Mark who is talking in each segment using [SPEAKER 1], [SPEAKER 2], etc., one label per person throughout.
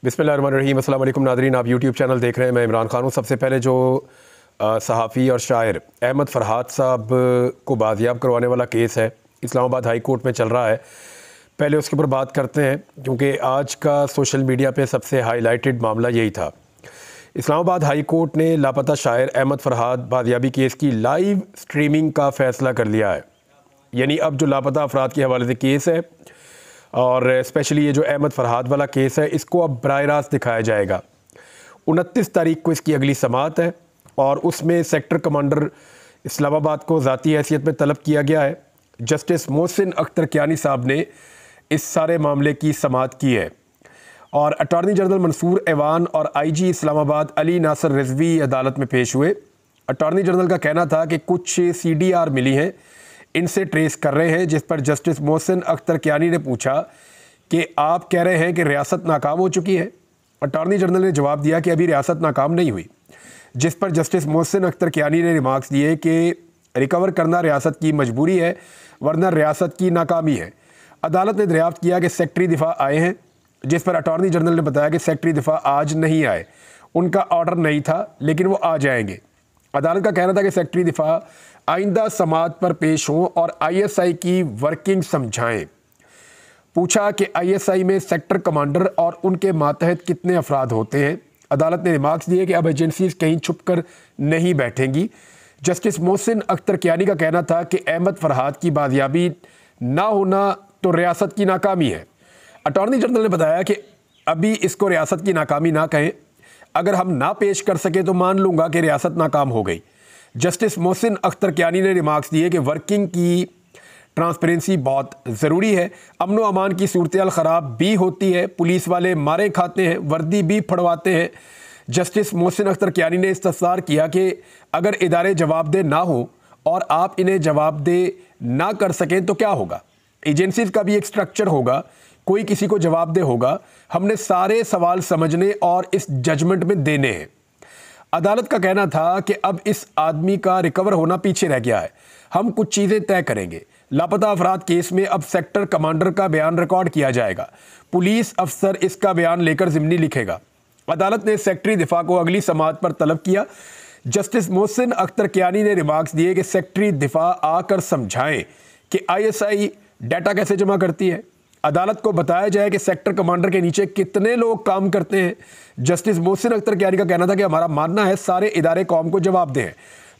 [SPEAKER 1] बिस्मिल्लाहिर्रहमानिर्रहीम। अस्सलाम वालेकुम नाज़रीन, आप यूट्यूब चैनल देख रहे हैं। मैं इमरान खान हूँ। सबसे पहले जो सहाफ़ी और शायर अहमद फ़रहाद साहब को बाजियाब करवाने वाला केस है, इस्लामाबाद हाई कोर्ट में चल रहा है, पहले उसके ऊपर बात करते हैं क्योंकि आज का सोशल मीडिया पे सबसे हाईलाइटेड मामला यही था। इस्लामाबाद हाई कोर्ट ने लापता शायर अहमद फ़रहाद बाजियाबी केस की लाइव स्ट्रीमिंग का फ़ैसला कर लिया है। यानी अब जो लापता अफराद के हवाले से केस है और स्पेशली ये जो अहमद फ़रहाद वाला केस है, इसको अब बराह रास्त दिखाया जाएगा। 29 तारीख को इसकी अगली समाअत है और उसमें सेक्टर कमांडर इस्लामाबाद को ज़ाती हैसियत में तलब किया गया है। जस्टिस मोहसिन अख्तर कियानी साहब ने इस सारे मामले की समाअत की है और अटॉर्नी जनरल मंसूर ऐवान और IG इस्लामाबाद अली नासर रिजवी अदालत में पेश हुए। अटॉर्नी जनरल का कहना था कि कुछ CDR मिली हैं, इनसे ट्रेस कर रहे हैं, जिस पर जस्टिस मोहसिन अख्तर कियानी ने पूछा कि आप कह रहे हैं कि रियासत नाकाम हो चुकी है। अटॉर्नी जनरल ने जवाब दिया कि अभी रियासत नाकाम नहीं हुई, जिस पर जस्टिस मोहसिन अख्तर कियानी ने रिमार्क्स दिए कि रिकवर करना रियासत की मजबूरी है वरना रियासत की नाकामी है। अदालत ने दरियाफ्त किया कि सेक्रेटरी दिफा आए हैं, जिस पर अटॉर्नी जनरल ने बताया कि सेक्रेटरी दिफा आज नहीं आए, उनका ऑर्डर नहीं था लेकिन वो आ जाएंगे। अदालत का कहना था कि सेक्रेटरी दिफा आइंदा समाअत पर पेश हों और ISI की वर्किंग समझाएं। पूछा कि ISI में सेक्टर कमांडर और उनके मातहत कितने अफराद होते हैं। अदालत ने रिमार्क्स दिए कि अब एजेंसीज कहीं छुप कर नहीं बैठेंगी। जस्टिस मोहसिन अख्तर कियानी का कहना था कि अहमद फ़रहाद की बाजियाबी ना होना तो रियासत की नाकामी है। अटॉर्नी जनरल ने बताया कि अभी इसको रियासत की नाकामी ना कहें, अगर हम ना पेश कर सके तो मान लूँगा कि रियासत नाकाम हो गई। जस्टिस मोहसिन अख्तर कियानी ने रिमार्क्स दिए कि वर्किंग की ट्रांसपेरेंसी बहुत ज़रूरी है। अमन व अमान की सूरत ख़राब भी होती है, पुलिस वाले मारे खाते हैं, वर्दी भी फड़वाते हैं। जस्टिस मोहसिन अख्तर कियानी ने इस्तफसार किया कि अगर इदारे जवाबदेह ना हो और आप इन्हें जवाबदेह ना कर सकें तो क्या होगा। एजेंसीज का भी एक स्ट्रक्चर होगा, कोई किसी को जवाबदेह होगा। हमने सारे सवाल समझने और इस जजमेंट में देने हैं। अदालत का कहना था कि अब इस आदमी का रिकवर होना पीछे रह गया है, हम कुछ चीज़ें तय करेंगे। लापता अफराद केस में अब सेक्टर कमांडर का बयान रिकॉर्ड किया जाएगा, पुलिस अफसर इसका बयान लेकर ज़िम्नी लिखेगा। अदालत ने सेक्रेटरी दिफा को अगली समाअत पर तलब किया। जस्टिस मोहसिन अख्तर कियानी ने रिमार्क्स दिए कि सेक्रेटरी दिफा आकर समझाएं कि ISI डाटा कैसे जमा करती है। अदालत को बताया जाए कि सेक्टर कमांडर के नीचे कितने लोग काम करते हैं। जस्टिस मोहसिन अख्तर कियानी का कहना था कि हमारा मानना है सारे इदारे कौम को जवाब दें,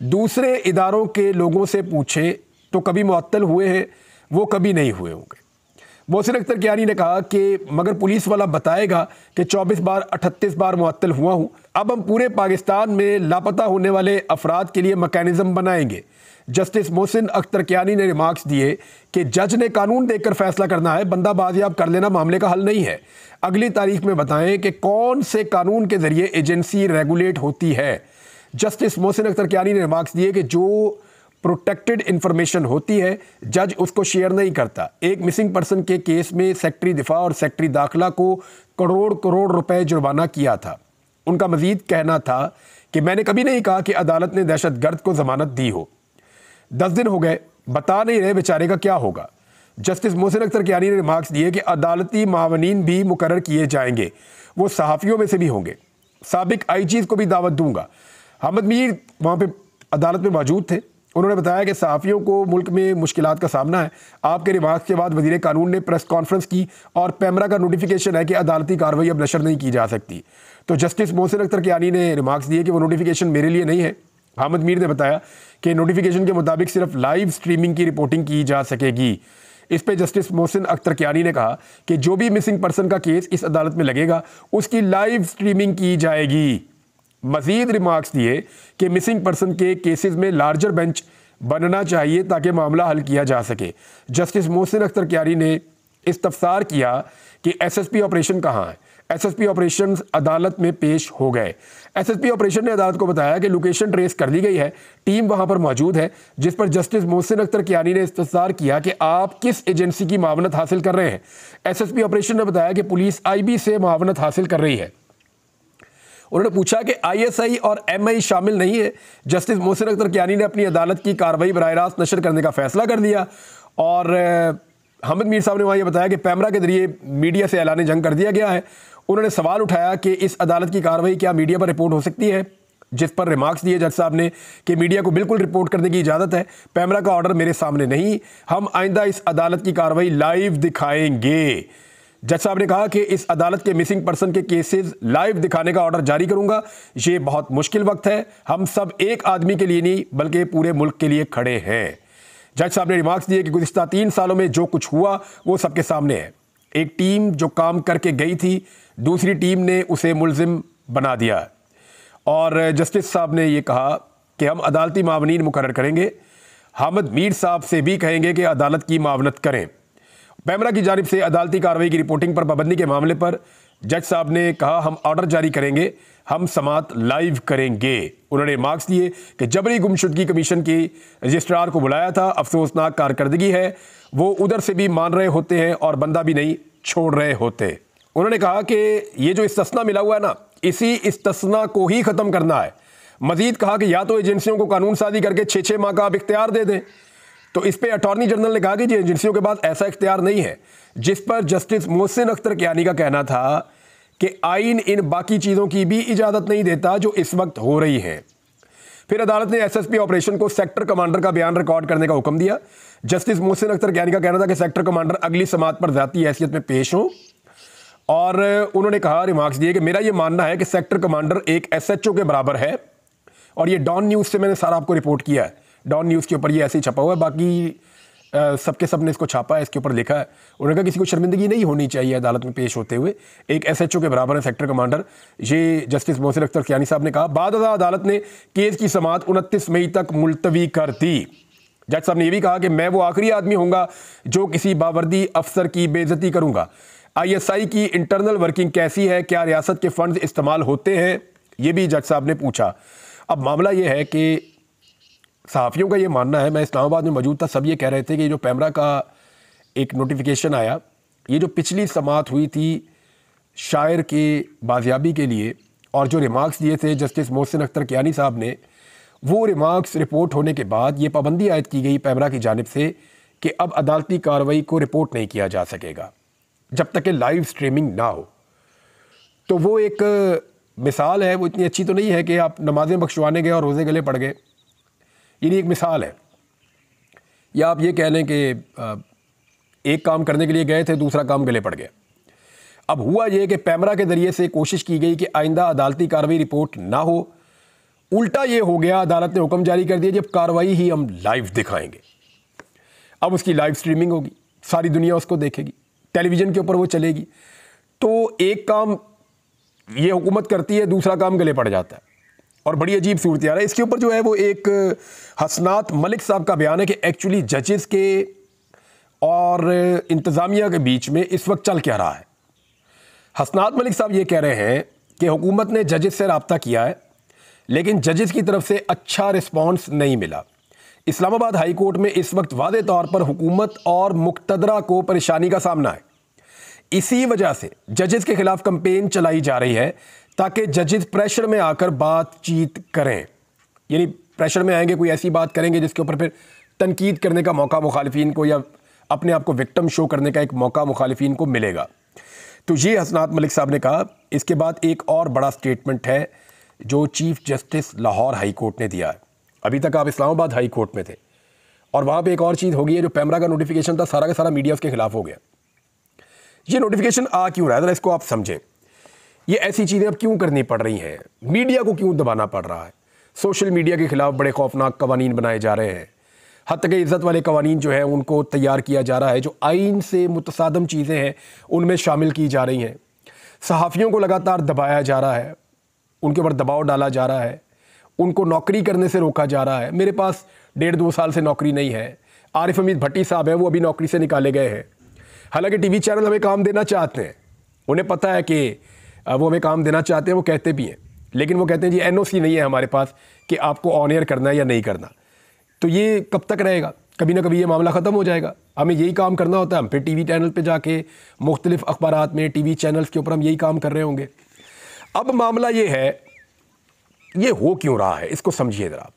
[SPEAKER 1] दूसरे इदारों के लोगों से पूछें तो कभी मुअत्तल हुए हैं, वो कभी नहीं हुए होंगे। मोहसिन अख्तर कियानी ने कहा कि मगर पुलिस वाला बताएगा कि 24 बार 38 बार मुअत्तल हुआ हूँ। अब हम पूरे पाकिस्तान में लापता होने वाले अफराद के लिए मैकेनिज्म बनाएंगे। जस्टिस मोहसिन अख्तर कियानी ने रिमार्क्स दिए कि जज ने कानून देखकर फैसला करना है, बंदा बाजियाब कर लेना मामले का हल नहीं है। अगली तारीख में बताएं कि कौन से कानून के जरिए एजेंसी रेगुलेट होती है। जस्टिस मोहसिन अख्तर कियानी ने रिमार्क्स दिए कि जो प्रोटेक्टेड इंफॉर्मेशन होती है जज उसको शेयर नहीं करता। एक मिसिंग पर्सन के केस में सेक्रेटरी दिफा और सेक्रेटरी दाखिला को करोड़ करोड़ रुपए जुर्माना किया था। उनका मजीद कहना था कि मैंने कभी नहीं कहा कि अदालत ने दहशतगर्द को जमानत दी हो। 10 दिन हो गए, बता नहीं रहे बेचारे का क्या होगा। जस्टिस मोहसिन अख्तर कियानी ने रिमार्क्स दिए कि अदालती मावनीन भी मुकर्रर किए जाएंगे, वो सहाफ़ियों में से भी होंगे। साबिक IGs को भी दावत दूंगा। अहमद मीर वहाँ पे अदालत में मौजूद थे। उन्होंने बताया कि सहाफ़ियों को मुल्क में मुश्किलात का सामना है। आपके रिमार्क्स के बाद वज़ीर कानून ने प्रेस कॉन्फ्रेंस की और पैमरा का नोटिफिकेशन है कि अदालती कार्रवाई अब नशर नहीं की जा सकती। तो जस्टिस मोहसिन अख्तर कियानी ने रिमार्क्स दिए कि वो नोटिफिकेशन मेरे लिए नहीं है। अहमद मीर ने बताया कि नोटिफिकेशन के मुताबिक सिर्फ लाइव स्ट्रीमिंग की रिपोर्टिंग की जा सकेगी। इस पे जस्टिस मोहसिन अख्तर कियानी ने कहा कि जो भी मिसिंग पर्सन का केस इस अदालत में लगेगा उसकी लाइव स्ट्रीमिंग की जाएगी। मजीद रिमार्क्स दिए कि मिसिंग पर्सन के केसेस में लार्जर बेंच बनना चाहिए ताकि मामला हल किया जा सके। जस्टिस मोहसिन अख्तर कियानी ने इस्तफसार किया कि SSP ऑपरेशन कहाँ है। SSP ऑपरेशन अदालत में पेश हो गए। SSP ऑपरेशन ने अदालत को बताया कि लोकेशन ट्रेस कर ली गई है, टीम वहां पर मौजूद है। जिस पर जस्टिस मोहसिन अख्तर कियानी ने इस्तफसार किया कि आप किस एजेंसी की मावनत हासिल कर रहे हैं। SSP ऑपरेशन ने बताया कि पुलिस IB से मावनत हासिल कर रही है। उन्होंने पूछा कि ISI और MI शामिल नहीं है। जस्टिस मोहसिन अख्तर कियानी ने अपनी अदालत की कार्रवाई बराह रास्त नशर करने का फैसला कर दिया और अहमद मीर साहब ने वहाँ ये बताया कि पैमरा के जरिए मीडिया से ऐलान जंग कर दिया गया है। उन्होंने सवाल उठाया कि इस अदालत की कार्रवाई क्या मीडिया पर रिपोर्ट हो सकती है, जिस पर रिमार्क्स दिए जज साहब ने कि मीडिया को बिल्कुल रिपोर्ट करने की इजाज़त है। पैमरा का ऑर्डर मेरे सामने नहीं, हम आइंदा इस अदालत की कार्रवाई लाइव दिखाएंगे। जज साहब ने कहा कि इस अदालत के मिसिंग पर्सन के केसेस लाइव दिखाने का ऑर्डर जारी करूंगा। ये बहुत मुश्किल वक्त है, हम सब एक आदमी के लिए नहीं बल्कि पूरे मुल्क के लिए खड़े हैं। जज साहब ने रिमार्क्स दिए कि गुज़िश्ता 3 सालों में जो कुछ हुआ वो सबके सामने है। एक टीम जो काम करके गई थी, दूसरी टीम ने उसे मुलजिम बना दिया। और जस्टिस साहब ने यह कहा कि हम अदालती मावनीन मुकर्रर करेंगे। हामिद मीर साहब से भी कहेंगे कि अदालत की मावनत करें। पैमरा की जानिब से अदालती कार्रवाई की रिपोर्टिंग पर पाबंदी के मामले पर जज साहब ने कहा हम ऑर्डर जारी करेंगे, हम समात लाइव करेंगे। उन्होंने मार्क्स दिए कि जबरी गुमशुदगी कमीशन की रजिस्ट्रार को बुलाया था, अफसोसनाक कारकर्दगी है, वो उधर से भी मान रहे होते हैं और बंदा भी नहीं छोड़ रहे होते। उन्होंने कहा कि ये जो इस्तिस्ना मिला हुआ है ना, इसी इस्तिस्ना को ही ख़त्म करना है। मजीद कहा कि या तो एजेंसियों को कानून साजी करके 6-6 माह का आप इख्तियार दे दें। तो इस पर अटॉर्नी जनरल ने कहा कि एजेंसियों के पास ऐसा इख्तियार नहीं है, जिस पर जस्टिस मोहसिन अख्तर कियानी का कहना था कि आइन इन बाकी चीज़ों की भी इजाज़त नहीं देता जो इस वक्त हो रही हैं। फिर अदालत ने एसएसपी ऑपरेशन को सेक्टर कमांडर का बयान रिकॉर्ड करने का हुक्म दिया। जस्टिस मोहसिन अख्तर कियानी का कहना था कि सेक्टर कमांडर अगली समात पर ज़ाती हैसियत में पेश हों। और उन्होंने कहा, रिमार्क्स दिए कि मेरा ये मानना है कि सेक्टर कमांडर एक एसएचओ के बराबर है। और ये डॉन न्यूज़ से मैंने सारा आपको रिपोर्ट किया है, डॉन न्यूज़ के ऊपर ये ऐसे ही छपा हुआ है, बाकी सबके सब ने इसको छापा है, इसके ऊपर लिखा है। उन्होंने कहा किसी को शर्मिंदगी नहीं होनी चाहिए अदालत में पेश होते हुए, एक एसएचओ के बराबर है सेक्टर कमांडर। ये जस्टिस मोहसिन अख्तर कियानी साहब ने कहा। बाद अदालत ने केस की समात 29 मई तक मुलतवी कर दी। जज साहब ने यह भी कहा कि मैं वो आखिरी आदमी होऊंगा जो किसी बावर्दी अफसर की बेइज्जती करूंगा। ISI की इंटरनल वर्किंग कैसी है, क्या रियासत के फंड्स इस्तेमाल होते हैं, ये भी जज साहब ने पूछा। अब मामला ये है कि सहाफ़ियों का ये मानना है, मैं इस्लामाबाद में मौजूद था, सब ये कह रहे थे कि जो पैमरा का एक नोटिफिकेशन आया, ये जो पिछली समात हुई थी शायर के बाजियाबी के लिए और जो रिमार्क्स दिए थे जस्टिस मोहसिन अख्तर कियानी साहब ने, वो रिमार्क्स रिपोर्ट होने के बाद ये पाबंदी आयद की गई पैमरा की जानिब से कि अब अदालती कार्रवाई को रिपोर्ट नहीं किया जा सकेगा जब तक कि लाइव स्ट्रीमिंग ना हो। तो वो एक मिसाल है, वो इतनी अच्छी तो नहीं है कि आप नमाज़ें बख्शवाने गए और रोज़े गले पड़ गए, ये एक मिसाल है। या आप ये कह लें कि एक काम करने के लिए गए थे, दूसरा काम गले पड़ गया। अब हुआ ये कि पैमरा के ज़रिए से कोशिश की गई कि आइंदा अदालती कार्रवाई रिपोर्ट ना हो, उल्टा ये हो गया, अदालत ने हुक्म जारी कर दिया जब कार्रवाई ही हम लाइव दिखाएंगे। अब उसकी लाइव स्ट्रीमिंग होगी, सारी दुनिया उसको देखेगी, टेलीविज़न के ऊपर वो चलेगी। तो एक काम ये हुकूमत करती है, दूसरा काम गले पड़ जाता है और बड़ी अजीब सूरत है। इसके ऊपर जो है वो एक हसनात मलिक साहब का बयान है कि एक्चुअली जजेस के और इंतज़ामिया के बीच में इस वक्त चल क्या रहा है। हसनात मलिक साहब ये कह रहे हैं कि हुकूमत ने जजेस से रब्ता किया है, लेकिन जजेस की तरफ से अच्छा रिस्पॉन्स नहीं मिला। इस्लामाबाद हाई कोर्ट में इस वक्त वादे तौर पर हुकूमत और मुक़तदरा को परेशानी का सामना है। इसी वजह से जजेस के खिलाफ कंपेन चलाई जा रही है ताकि जजेस प्रेशर में आकर बातचीत करें, यानी प्रेशर में आएंगे, कोई ऐसी बात करेंगे जिसके ऊपर फिर तनकीद करने का मौका मुखालिफिन को या अपने आप को विक्टिम शो करने का एक मौका मुखालिफिन को मिलेगा। तो ये हसनात मलिक साहब ने कहा। इसके बाद एक और बड़ा स्टेटमेंट है जो chief justice Lahore high court ने दिया है। अभी तक आप इस्लामाबाद हाई कोर्ट में थे और वहाँ पे एक और चीज़ हो गई है, जो पैमरा का नोटिफिकेशन था सारा का सारा मीडिया उसके खिलाफ हो गया। ये नोटिफिकेशन आ क्यों रहा है, ज़रा इसको आप समझें। ये ऐसी चीज़ें अब क्यों करनी पड़ रही हैं, मीडिया को क्यों दबाना पड़ रहा है। सोशल मीडिया के खिलाफ बड़े खौफनाक कवानीन बनाए जा रहे हैं, हद तक इज़्ज़त वाले कवानीन जो है उनको तैयार किया जा रहा है, जो आइन से मुतसादम चीज़ें हैं उनमें शामिल की जा रही हैं। सहाफ़ियों को लगातार दबाया जा रहा है, उनके ऊपर दबाव डाला जा रहा है, उनको नौकरी करने से रोका जा रहा है। मेरे पास 1.5-2 साल से नौकरी नहीं है। आरिफ हमीद भट्टी साहब हैं, वो अभी नौकरी से निकाले गए हैं। हालांकि टीवी चैनल हमें काम देना चाहते हैं, उन्हें पता है कि वो हमें काम देना चाहते हैं, वो कहते भी हैं, लेकिन वो कहते हैं जी NOC नहीं है हमारे पास कि आपको ऑन एयर करना है या नहीं करना। तो ये कब तक रहेगा, कभी ना कभी ये मामला ख़त्म हो जाएगा। हमें यही काम करना होता है, हम फिर टीवी चैनल पे जाके मुख्तलिफ अखबारात में टीवी चैनल्स के ऊपर हम यही काम कर रहे होंगे। अब मामला ये है, ये हो क्यों रहा है, इसको समझिए ज़रा।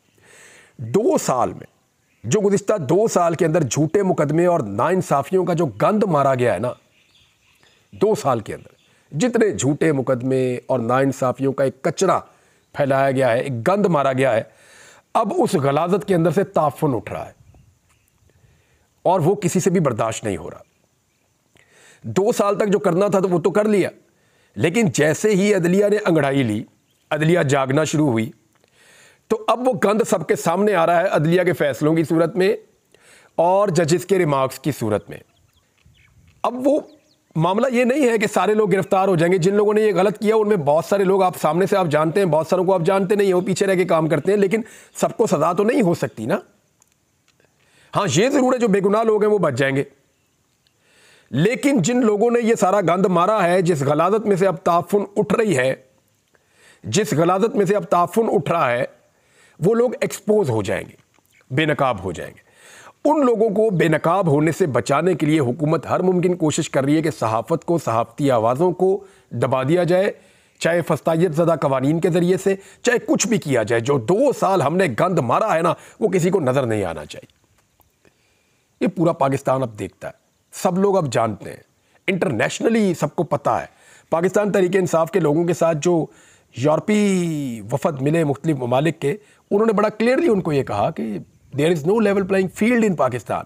[SPEAKER 1] 2 साल में जो गुज़िश्ता 2 साल के अंदर झूठे मुकदमे और नाइंसाफ़ियों का जो गंद मारा गया है ना, 2 साल के अंदर जितने झूठे मुकदमे और नाइंसाफ़ियों का एक कचरा फैलाया गया है, एक गंद मारा गया है, अब उस गलाजत के अंदर से ताफुन उठ रहा है और वो किसी से भी बर्दाश्त नहीं हो रहा। 2 साल तक जो करना था तो वो तो कर लिया, लेकिन जैसे ही अदलिया ने अंगड़ाई ली, अदलिया जागना शुरू हुई, तो अब वो गंद सबके सामने आ रहा है अदलिया के फैसलों की सूरत में और जजेस के रिमार्क्स की सूरत में। अब वो मामला ये नहीं है कि सारे लोग गिरफ्तार हो जाएंगे। जिन लोगों ने ये गलत किया उनमें बहुत सारे लोग आप सामने से आप जानते हैं, बहुत सारों को आप जानते नहीं, वो पीछे रह के काम करते हैं, लेकिन सबको सजा तो नहीं हो सकती ना। हाँ, ये जरूर है जो बेगुनाह लोग हैं वो बच जाएंगे, लेकिन जिन लोगों ने ये सारा गंद मारा है, जिस गलाजत में से अब ताफुन उठ रही है, जिस गलाजत में से अब ताफुन उठ रहा है, वो लोग एक्सपोज हो जाएंगे, बेनकाब हो जाएंगे। उन लोगों को बेनकाब होने से बचाने के लिए हुकूमत हर मुमकिन कोशिश कर रही है कि सहाफ़त को, सहाफ़ती आवाज़ों को दबा दिया जाए, चाहे फस्तायत ज़दा कवानीन के ज़रिए से, चाहे कुछ भी किया जाए। जो 2 साल हमने गंद मारा है ना, वो किसी को नज़र नहीं आना चाहिए। ये पूरा पाकिस्तान अब देखता है, सब लोग अब जानते हैं, इंटरनेशनली सबको पता है। पाकिस्तान तहरीक इंसाफ के लोगों के साथ जो यूरोपीय वफद मिले मुख्तलिफ ममालिक के, उन्होंने बड़ा क्लियरली उनको ये कहा कि there is no level playing field in Pakistan,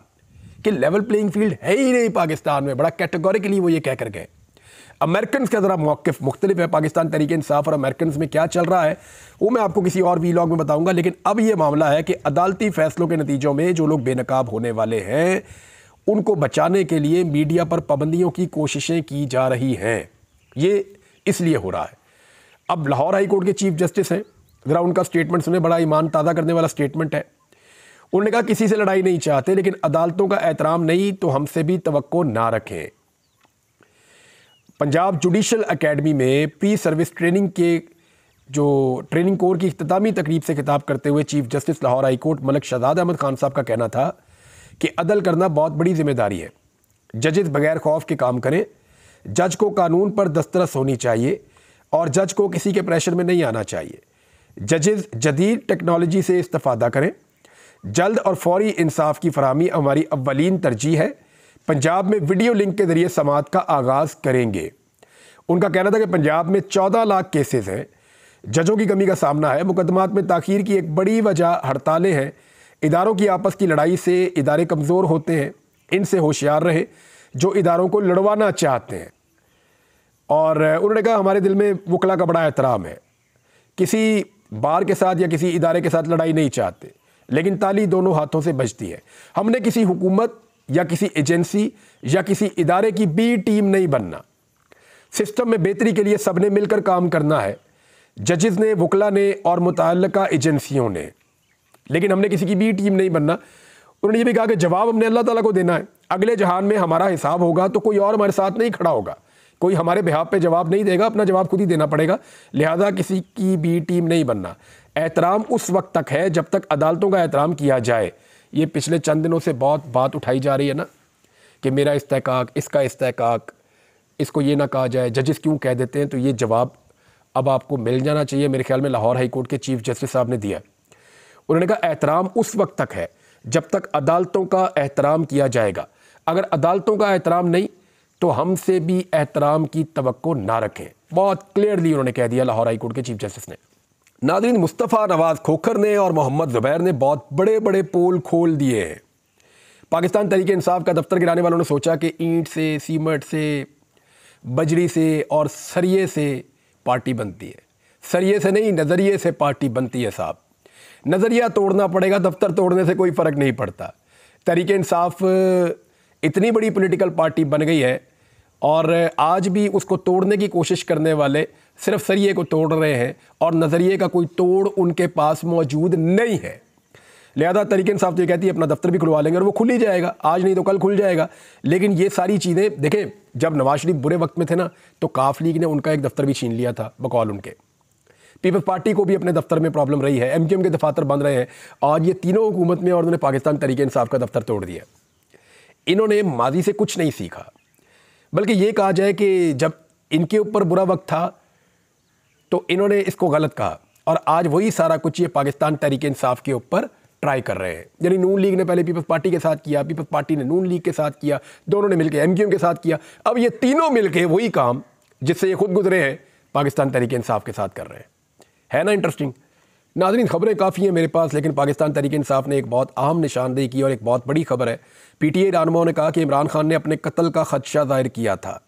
[SPEAKER 1] कि लेवल प्लेइंग फील्ड है ही नहीं पाकिस्तान में। बड़ा कैटेगोरिकली वो ये कह कर गए। अमेरिकन का ज़रा मौक़िफ़ मुख्तलिफ है, पाकिस्तान तहरीक इंसाफ और अमेरिकन में क्या चल रहा है वो मैं आपको किसी और वीलॉग में बताऊंगा। लेकिन अब ये मामला है कि अदालती फैसलों के नतीजों में जो लोग बेनकाब होने वाले हैं उनको बचाने के लिए मीडिया पर पाबंदियों की कोशिशें की जा रही हैं। ये इसलिए हो रहा है। अब लाहौर हाई कोर्ट के चीफ जस्टिस हैं, ज़रा उनका स्टेटमेंट सुने, बड़ा ईमान ताज़ा करने वाला स्टेटमेंट है। उन्होंने कहा किसी से लड़ाई नहीं चाहते, लेकिन अदालतों का एहतराम नहीं तो हमसे भी तवक्को ना रखें। पंजाब जुडिशल एकेडमी में प्री सर्विस ट्रेनिंग के जो ट्रेनिंग कोर की इख्तितामी तकरीब से खिताब करते हुए chief justice Lahore high court Malik Shahzad Ahmad Khan साहब का कहना था कि अदल करना बहुत बड़ी जिम्मेदारी है। जजेस बगैर खौफ के काम करें, जज को कानून पर दस्तरस होनी चाहिए और जज को किसी के प्रेशर में नहीं आना चाहिए। जजेस जदीद टेक्नोलॉजी से इस्तेफादा करें। जल्द और फौरी इंसाफ की फराहमी हमारी अव्वलीन तरजीह है। पंजाब में वीडियो लिंक के जरिए समाअत का आगाज़ करेंगे। उनका कहना था कि पंजाब में 14 लाख केसेस हैं, जजों की कमी का सामना है, मुकदमात में ताख़ीर की एक बड़ी वजह हड़तालें हैं, इदारों की आपस की लड़ाई से इदारे कमज़ोर होते हैं, इनसे होशियार रहे जो इदारों को लड़वाना चाहते हैं। और उन्होंने कहा हमारे दिल में वकला का बड़ा एहतराम है, किसी बार के साथ या किसी इदारे के साथ लड़ाई नहीं चाहते, लेकिन ताली दोनों हाथों से बजती है। हमने किसी हुकूमत या किसी एजेंसी या किसी इदारे की बी टीम नहीं बनना। सिस्टम में बेहतरी के लिए सबने मिलकर काम करना है, जजेस ने, वकला ने और मुतअल्लिका एजेंसियों ने, लेकिन हमने किसी की बी टीम नहीं बनना। उन्होंने ये भी कहा कि जवाब हमने अल्लाह ताला को देना है। अगले जहान में हमारा हिसाब होगा तो कोई और हमारे साथ नहीं खड़ा होगा, कोई हमारे बिहाफ पे जवाब नहीं देगा, अपना जवाब खुद ही देना पड़ेगा। लिहाजा किसी की बी टीम नहीं बनना। एहतराम उस वक्त तक है जब तक अदालतों का एहतराम किया जाए। ये पिछले चंद दिनों से बहुत बात उठाई जा रही है ना कि मेरा इस्तेहकाक, इसका इस्तेहकाक, इसको ये ना कहा जाए, जजेस क्यों कह देते हैं। तो ये जवाब अब आपको मिल जाना चाहिए। मेरे ख्याल में लाहौर हाई कोर्ट के चीफ जस्टिस साहब ने दिया। उन्होंने कहा एहतराम उस वक्त तक है जब तक अदालतों का एहतराम किया जाएगा। अगर अदालतों का एहतराम नहीं तो हमसे भी एहतराम की तवक्को ना रखें। बहुत क्लियरली उन्होंने कह दिया लाहौर हाई कोर्ट के चीफ जस्टिस ने। नाज़रीन, मुस्तफ़ा नवाज़ खोखर ने और मोहम्मद ज़ुबैर ने बहुत बड़े बड़े पोल खोल दिए हैं। पाकिस्तान तहरीक इंसाफ का दफ्तर गिराने वालों ने सोचा कि ईंट से, सीमेंट से, बजरी से और सरिये से पार्टी बनती है। सरिये से नहीं, नज़रिए से पार्टी बनती है साहब। नज़रिया तोड़ना पड़ेगा, दफ्तर तोड़ने से कोई फ़र्क नहीं पड़ता। तहरीक इंसाफ इतनी बड़ी पॉलिटिकल पार्टी बन गई है और आज भी उसको तोड़ने की कोशिश करने वाले सिर्फ सरिये को तोड़ रहे हैं और नज़रिए का कोई तोड़ उनके पास मौजूद नहीं है। लिहाजा तहरीक इंसाफ तो ये कहती है अपना दफ्तर भी खुलवा लेंगे और वो खुल ही जाएगा, आज नहीं तो कल खुल जाएगा। लेकिन ये सारी चीज़ें देखें, जब नवाज शरीफ बुरे वक्त में थे ना तो काफ लीग ने उनका एक दफ्तर भी छीन लिया था बकौल उनके। पीपल्स पार्टी को भी अपने दफ्तर में प्रॉब्लम रही है, एमक्यूएम के दफातर बन रहे हैं। आज ये तीनों हुकूमत में और उन्होंने पाकिस्तान तहरीक इंसाफ का दफ्तर तोड़ दिया। इन्होंने माजी से कुछ नहीं सीखा, बल्कि ये कहा जाए कि जब इनके ऊपर बुरा वक्त था तो इन्होंने इसको गलत कहा और आज वही सारा कुछ ये पाकिस्तान तहरीक इंसाफ के ऊपर ट्राई कर रहे हैं। यानी नून लीग ने पहले पीपल्स पार्टी के साथ किया, पीपल्स पार्टी ने नून लीग के साथ किया, दोनों ने मिलकर एमक्यूएम के साथ किया। अब ये तीनों मिलकर वही काम जिससे ये खुद गुजरे हैं पाकिस्तान तहरीक इंसाफ के साथ कर रहे हैं। है ना इंटरेस्टिंग? नाज़रीन, खबरें काफ़ी हैं मेरे पास, लेकिन पाकिस्तान तहरीक इंसाफ ने एक बहुत अहम निशानदेही की और एक बहुत बड़ी खबर है। PTI रहनुमाओं ने कहा कि इमरान खान ने अपने कत्ल का खदशा जाहिर किया था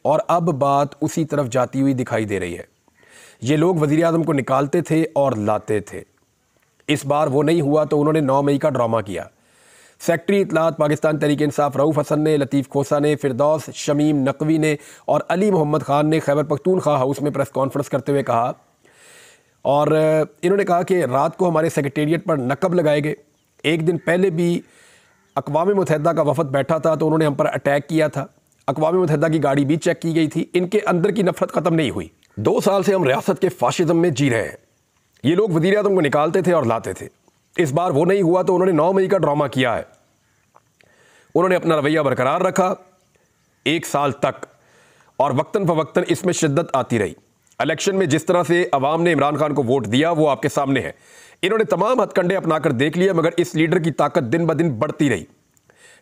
[SPEAKER 1] और अब बात उसी तरफ जाती हुई दिखाई दे रही है। ये लोग वज़ीर आज़म को निकालते थे और लाते थे। इस बार वो नहीं हुआ तो उन्होंने 9 मई का ड्रामा किया। सेक्रेटरी इत्तलात पाकिस्तान तहरीक इंसाफ रऊफ़ हसन ने, लतीफ़ खोसा ने, फिरदौस शमीम नकवी ने और अली मोहम्मद ख़ान ने खैबर पख्तूनख्वा हाउस में प्रेस कॉन्फ्रेंस करते हुए कहा, और इन्होंने कहा कि रात को हमारे सेक्रेटेरिएट पर नकब लगाए गए। एक दिन पहले भी अक़वाम मुत्तहिदा का वफ़द बैठा था तो उन्होंने हम पर अटैक किया था। अक़वाम मुत्तहिदा की गाड़ी भी चेक की गई थी। इनके अंदर की नफ़रत ख़त्म नहीं हुई। 2 साल से हम रियासत के फाशिज़म में जी रहे हैं। ये लोग वज़ीर आज़म को निकालते थे और लाते थे। इस बार वो नहीं हुआ तो उन्होंने 9 मई का ड्रामा किया है। उन्होंने अपना रवैया बरकरार रखा 1 साल तक और वक्तन फ़वक्तन इसमें शिद्दत आती रही। इलेक्शन में जिस तरह से अवाम ने इमरान खान को वोट दिया वो आपके सामने है। इन्होंने तमाम हथकंडे अपनाकर देख लिए, मगर इस लीडर की ताकत दिन ब दिन बढ़ती रही।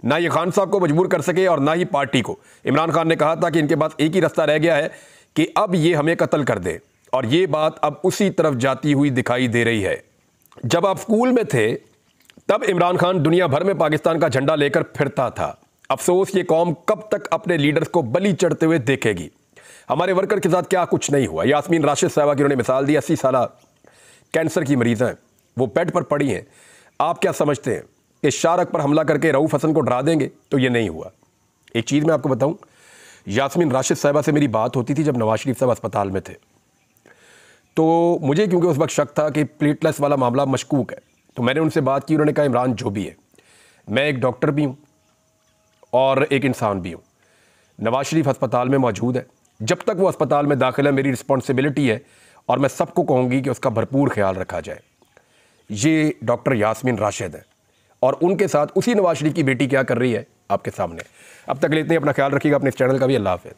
[SPEAKER 1] ना ये खान साहब को मजबूर कर सके और ना ही पार्टी को। इमरान खान ने कहा था कि इनके पास एक ही रास्ता रह गया है कि अब ये हमें कत्ल कर दे, और ये बात अब उसी तरफ जाती हुई दिखाई दे रही है। जब आप स्कूल में थे तब इमरान खान दुनिया भर में पाकिस्तान का झंडा लेकर फिरता था। अफसोस ये कौम कब तक अपने लीडर्स को बलि चढ़ते हुए देखेगी। हमारे वर्कर के साथ क्या कुछ नहीं हुआ। यास्मीन राशिद साहबा की उन्होंने मिसाल दी, 80 साल कैंसर की मरीज़ हैं, वो बेड पर पड़ी हैं। आप क्या समझते हैं कि शारक पर हमला करके रऊफ़ हसन को डरा देंगे? तो ये नहीं हुआ। एक चीज़ मैं आपको बताऊं, यास्मीन राशिद साहबा से मेरी बात होती थी जब नवाज शरीफ साहब अस्पताल में थे, तो मुझे क्योंकि उस वक्त शक था कि प्लेटलेस वाला मामला मशकूक है, तो मैंने उनसे बात की। उन्होंने कहा इमरान जो भी है, मैं एक डॉक्टर भी हूँ और एक इंसान भी हूँ। नवाज शरीफ अस्पताल में मौजूद है, जब तक वो अस्पताल में दाखिल है मेरी रिस्पॉन्सिबिलिटी है और मैं सबको कहूँगी कि उसका भरपूर ख्याल रखा जाए। ये डॉक्टर यास्मीन राशिद है और उनके साथ उसी नवाज शरीफ की बेटी क्या कर रही है आपके सामने। अब तक लेते हैं, अपना ख्याल रखिएगा, अपने इस चैनल का भी। अल्लाह हाफ़िज़।